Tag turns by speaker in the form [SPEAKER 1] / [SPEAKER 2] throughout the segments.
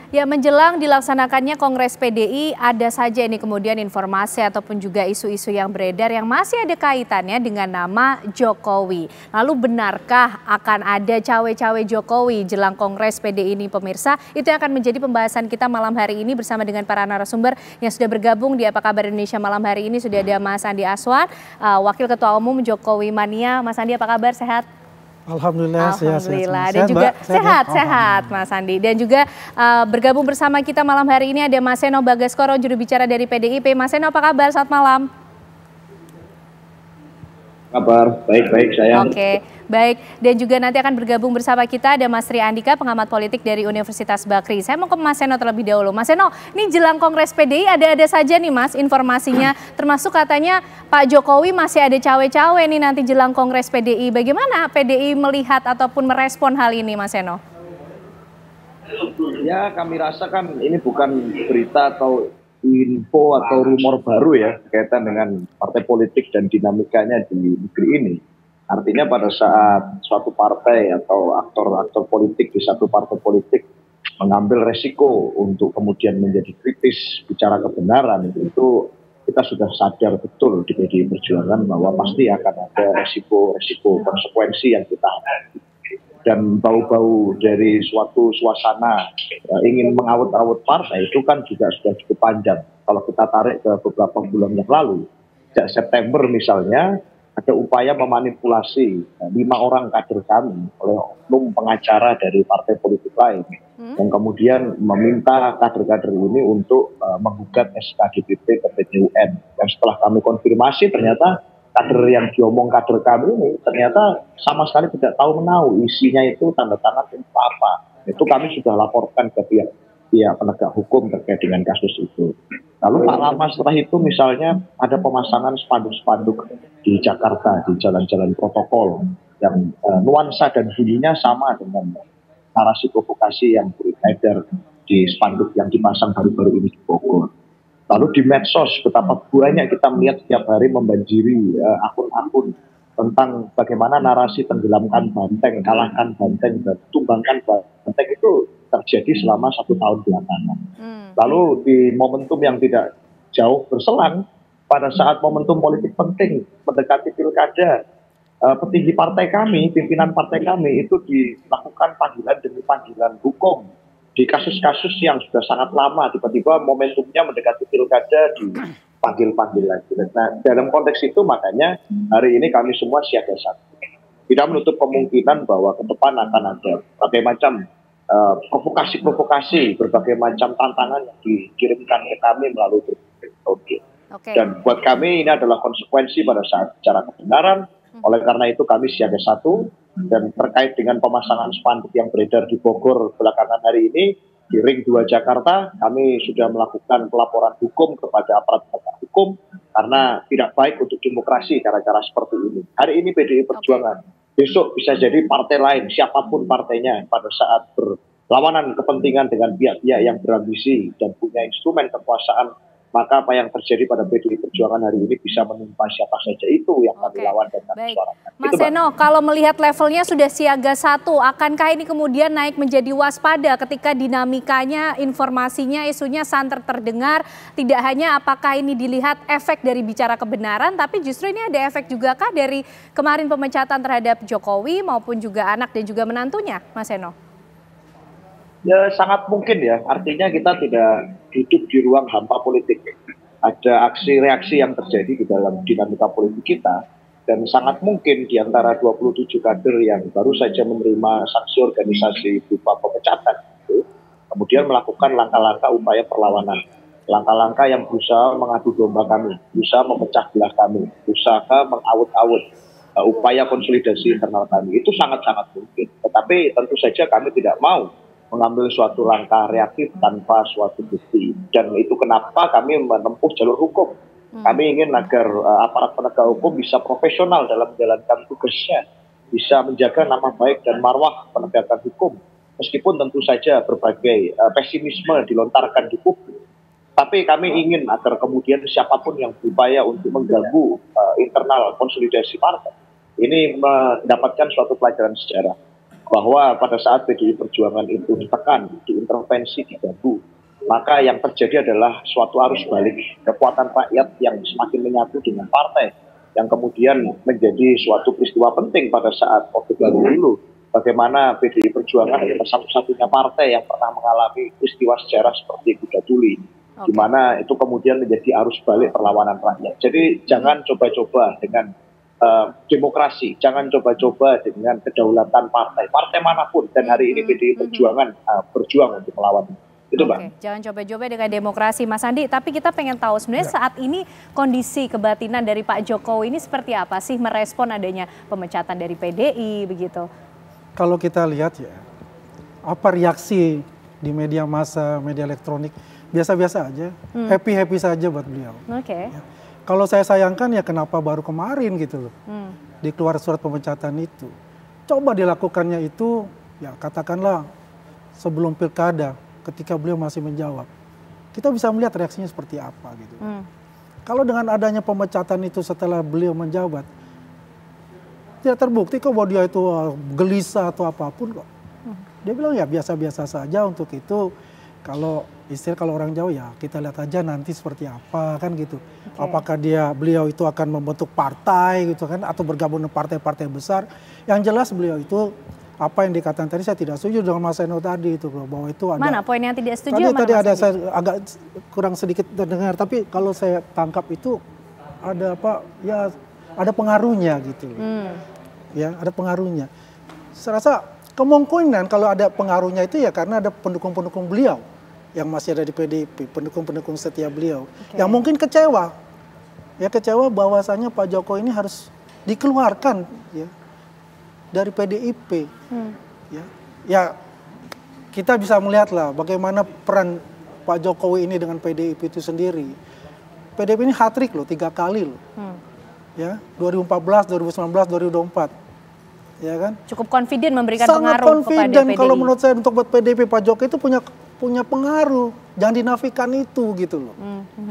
[SPEAKER 1] Ya, menjelang dilaksanakannya Kongres PDI, ada saja ini kemudian informasi ataupun juga isu-isu yang beredar yang masih ada kaitannya dengan nama Jokowi. Lalu benarkah akan ada cawe-cawe Jokowi jelang Kongres PDI ini, pemirsa? Itu yang akan menjadi pembahasan kita malam hari ini bersama dengan para narasumber yang sudah bergabung di Apa Kabar Indonesia malam hari ini. Sudah ada Mas Andi Aswan, Wakil Ketua Umum Jokowi Mania. Mas Andi, apa kabar? Sehat?
[SPEAKER 2] Alhamdulillah,
[SPEAKER 1] Alhamdulillah. Dan juga sehat Mas Andi. Dan juga bergabung bersama kita malam hari ini ada Mas Seno Bagaskoro, juru bicara dari PDIP. Mas Seno, apa kabar? Selamat malam.
[SPEAKER 3] Kabar baik-baik saya.
[SPEAKER 1] Oke, baik. Dan juga nanti akan bergabung bersama kita ada Mas Tri Andika, pengamat politik dari Universitas Bakri. Saya mau ke Mas Seno terlebih dahulu. Mas Seno, ini jelang Kongres PDI ada-ada saja nih Mas informasinya. Termasuk katanya Pak Jokowi masih ada cawe-cawe nih nanti jelang Kongres PDI. Bagaimana PDI melihat ataupun merespon hal ini, Mas Seno?
[SPEAKER 3] Ya, kami rasa kan ini bukan berita atau info atau rumor baru ya kaitan dengan partai politik dan dinamikanya di negeri ini. Artinya pada saat suatu partai atau aktor-aktor politik di satu partai politik mengambil resiko untuk kemudian menjadi kritis bicara kebenaran, itu kita sudah sadar betul di PDI Perjuangan bahwa pasti akan ada resiko-resiko konsekuensi yang kita hadapi. Dan bau-bau dari suatu suasana ingin mengawut-awut partai itu kan juga sudah cukup panjang. Kalau kita tarik ke beberapa bulan yang lalu, sejak September misalnya, ada upaya memanipulasi 5 orang kader kami oleh oknum pengacara dari partai politik lain. Yang kemudian meminta kader-kader ini untuk menggugat SK DPP ke PT UN. Dan setelah kami konfirmasi ternyata kader yang diomong kader kami ini ternyata sama sekali tidak tahu menahu isinya itu tanda tangan untuk apa. Itu kami sudah laporkan ke pihak penegak hukum terkait dengan kasus itu. Lalu tak lama setelah itu misalnya ada pemasangan spanduk-spanduk di Jakarta di jalan-jalan protokol yang nuansa dan bunyinya sama dengan narasi provokasi yang beredar di spanduk yang dipasang baru-baru ini di Bogor. Lalu di medsos betapa banyak kita melihat setiap hari membanjiri akun-akun tentang bagaimana narasi tenggelamkan banteng, kalahkan banteng, dan tumbangkan banteng itu terjadi selama 1 tahun belakangan. Lalu di momentum yang tidak jauh berselang, pada saat momentum politik penting mendekati pilkada, petinggi partai kami, pimpinan partai kami itu dilakukan panggilan demi panggilan hukum. Di kasus-kasus yang sudah sangat lama, tiba-tiba momentumnya mendekati pilkada dipanggil-panggil lagi. Nah, dalam konteks itu makanya hari ini kami semua siaga satu. Tidak menutup kemungkinan bahwa ke depan akan ada berbagai macam provokasi, berbagai macam tantangan yang dikirimkan ke kami melalui berbagai. Dan buat kami ini adalah konsekuensi pada saat bicara kebenaran. Oleh karena itu kami siaga satu. Dan terkait dengan pemasangan spanduk yang beredar di Bogor belakangan hari ini, di Ring 2 Jakarta, kami sudah melakukan pelaporan hukum kepada aparat penegak hukum karena tidak baik untuk demokrasi cara-cara seperti ini. Hari ini PDI Perjuangan, besok bisa jadi partai lain, siapapun partainya, pada saat berlawanan kepentingan dengan pihak-pihak yang berambisi dan punya instrumen kekuasaan, maka apa yang terjadi pada PDI Perjuangan hari ini bisa menimpa siapa saja itu yang kami lawan dan kami suarakan.
[SPEAKER 1] Mas Seno, kalau melihat levelnya sudah siaga 1, akankah ini kemudian naik menjadi waspada ketika dinamikanya, informasinya, isunya santer terdengar, tidak hanya apakah ini dilihat efek dari bicara kebenaran, tapi justru ini ada efek juga kah dari kemarin pemecatan terhadap Jokowi maupun juga anak dan juga menantunya, Mas Seno?
[SPEAKER 3] Ya sangat mungkin ya, artinya kita tidak hidup di ruang hampa politik. Ada aksi reaksi yang terjadi di dalam dinamika politik kita, dan sangat mungkin di antara 27 kader yang baru saja menerima sanksi organisasi berupa pemecatan itu, kemudian melakukan langkah-langkah upaya perlawanan, langkah-langkah yang berusaha mengadu domba kami, berusaha memecah belah kami, berusaha mengawut-awut upaya konsolidasi internal kami. Itu sangat-sangat mungkin, tetapi tentu saja kami tidak mau mengambil suatu langkah reaktif tanpa suatu bukti. Dan itu kenapa kami menempuh jalur hukum. Kami ingin agar aparat penegak hukum bisa profesional dalam menjalankan tugasnya, bisa menjaga nama baik dan marwah penegakan hukum. Meskipun tentu saja berbagai pesimisme dilontarkan di publik. Tapi kami ingin agar kemudian siapapun yang berupaya untuk mengganggu internal konsolidasi partai, ini mendapatkan suatu pelajaran sejarah. bahwa pada saat PDI Perjuangan itu ditekan, diintervensi, diganggu, maka yang terjadi adalah suatu arus balik kekuatan rakyat yang semakin menyatu dengan partai, yang kemudian menjadi suatu peristiwa penting pada saat Orde Baru dulu. Bagaimana PDI Perjuangan adalah satu-satunya partai yang pernah mengalami peristiwa sejarah seperti Kuda Tuli, di mana itu kemudian menjadi arus balik perlawanan rakyat. Jadi jangan coba-coba dengan demokrasi, jangan coba-coba dengan kedaulatan partai manapun, dan hari ini PDI Perjuangan berjuang untuk melawan itu, Mbak.
[SPEAKER 1] Jangan coba-coba dengan demokrasi, Mas Andi. Tapi kita pengen tahu sebenarnya saat ini kondisi kebatinan dari Pak Jokowi ini seperti apa sih merespon adanya pemecatan dari PDI begitu?
[SPEAKER 2] Kalau kita lihat ya, apa reaksi di media massa, media elektronik, biasa-biasa aja, happy-happy saja buat beliau. Ya. Kalau saya sayangkan ya kenapa baru kemarin gitu loh, dikeluar surat pemecatan itu. Coba dilakukannya itu, ya katakanlah sebelum pilkada, ketika beliau masih menjawab. Kita bisa melihat reaksinya seperti apa gitu. Kalau dengan adanya pemecatan itu setelah beliau menjabat, tidak terbukti kok bahwa dia itu gelisah atau apapun kok. Dia bilang ya biasa-biasa saja untuk itu. Kalau orang Jawa ya kita lihat aja nanti seperti apa kan gitu. Apakah beliau itu akan membentuk partai gitu kan atau bergabung dengan partai-partai besar. Yang jelas beliau itu apa yang dikatakan tadi saya tidak setuju dengan Mas Eno tadi itu bahwa itu ada.
[SPEAKER 1] Mana poin yang tidak setuju?
[SPEAKER 2] Tadi ada saya agak kurang sedikit terdengar tapi kalau saya tangkap itu ada apa ya ada pengaruhnya gitu. Ya, ada pengaruhnya. Saya rasa kemungkinan kalau ada pengaruhnya itu ya karena ada pendukung-pendukung beliau yang masih ada di PDIP, pendukung-pendukung setia beliau, yang mungkin kecewa, ya kecewa bahwasanya Pak Jokowi ini harus dikeluarkan ya dari PDIP, ya kita bisa melihatlah bagaimana peran Pak Jokowi ini dengan PDIP itu sendiri. PDIP ini hat-trick loh, 3 kali loh, ya 2014, 2019, 2024. Ya kan?
[SPEAKER 1] Cukup confident memberikan
[SPEAKER 2] sangat
[SPEAKER 1] pengaruh kepada PDI.
[SPEAKER 2] Kalau menurut saya untuk buat PDIP Pak Jokowi itu punya pengaruh, jangan dinafikan itu gitu loh,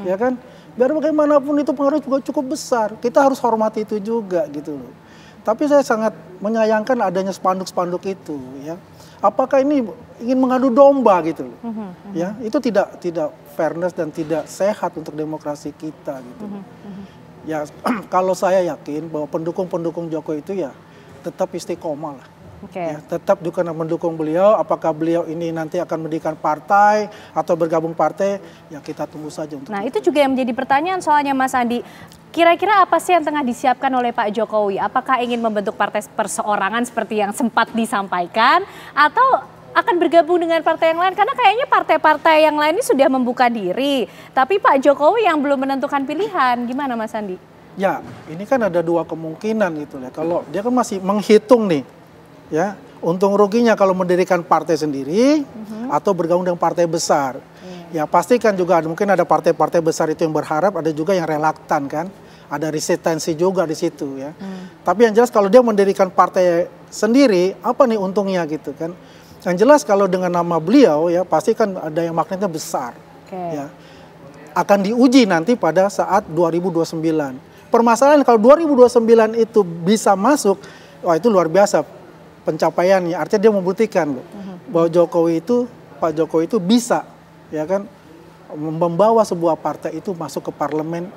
[SPEAKER 2] ya kan? Biar bagaimanapun itu pengaruh juga cukup besar, kita harus hormati itu juga gitu loh. Tapi saya sangat menyayangkan adanya spanduk-spanduk itu, ya. Apakah ini ingin mengadu domba gitu loh, ya? Itu tidak fairness dan tidak sehat untuk demokrasi kita gitu. Ya kalau saya yakin bahwa pendukung-pendukung Jokowi itu ya tetap istiqomah lah. Ya, tetap juga mendukung beliau. Apakah beliau ini nanti akan mendirikan partai atau bergabung partai, ya kita tunggu saja. Nah
[SPEAKER 1] itu juga yang menjadi pertanyaan soalnya Mas Andi. Kira-kira apa sih yang tengah disiapkan oleh Pak Jokowi? Apakah ingin membentuk partai perseorangan seperti yang sempat disampaikan? Atau akan bergabung dengan partai yang lain? Karena kayaknya partai-partai yang lain ini sudah membuka diri. Tapi Pak Jokowi yang belum menentukan pilihan. Gimana Mas Andi?
[SPEAKER 2] Ya, ini kan ada 2 kemungkinan gitu ya. Kalau dia kan masih menghitung nih, ya untung ruginya kalau mendirikan partai sendiri atau bergabung dengan partai besar. Ya pastikan juga mungkin ada partai-partai besar itu yang berharap, ada juga yang relaktan kan. Ada resistensi juga di situ ya. Tapi yang jelas kalau dia mendirikan partai sendiri, apa nih untungnya gitu kan. Yang jelas kalau dengan nama beliau ya pasti kan ada yang magnetnya besar. Ya. Akan diuji nanti pada saat 2029. Permasalahan kalau 2029 itu bisa masuk, wah itu luar biasa pencapaiannya. Artinya dia membuktikan loh, bahwa Pak Jokowi itu bisa, ya kan, membawa sebuah partai itu masuk ke parlemen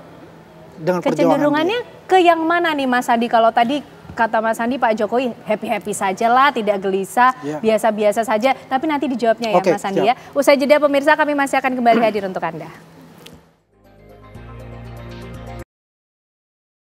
[SPEAKER 2] dengan perjuangan.
[SPEAKER 1] Kecenderungannya ke yang mana nih Mas Andi? Kalau tadi kata Mas Andi Pak Jokowi happy-happy saja lah, tidak gelisah, biasa-biasa saja. Tapi nanti dijawabnya ya Mas Andi ya. Usai jeda pemirsa kami masih akan kembali hadir untuk Anda.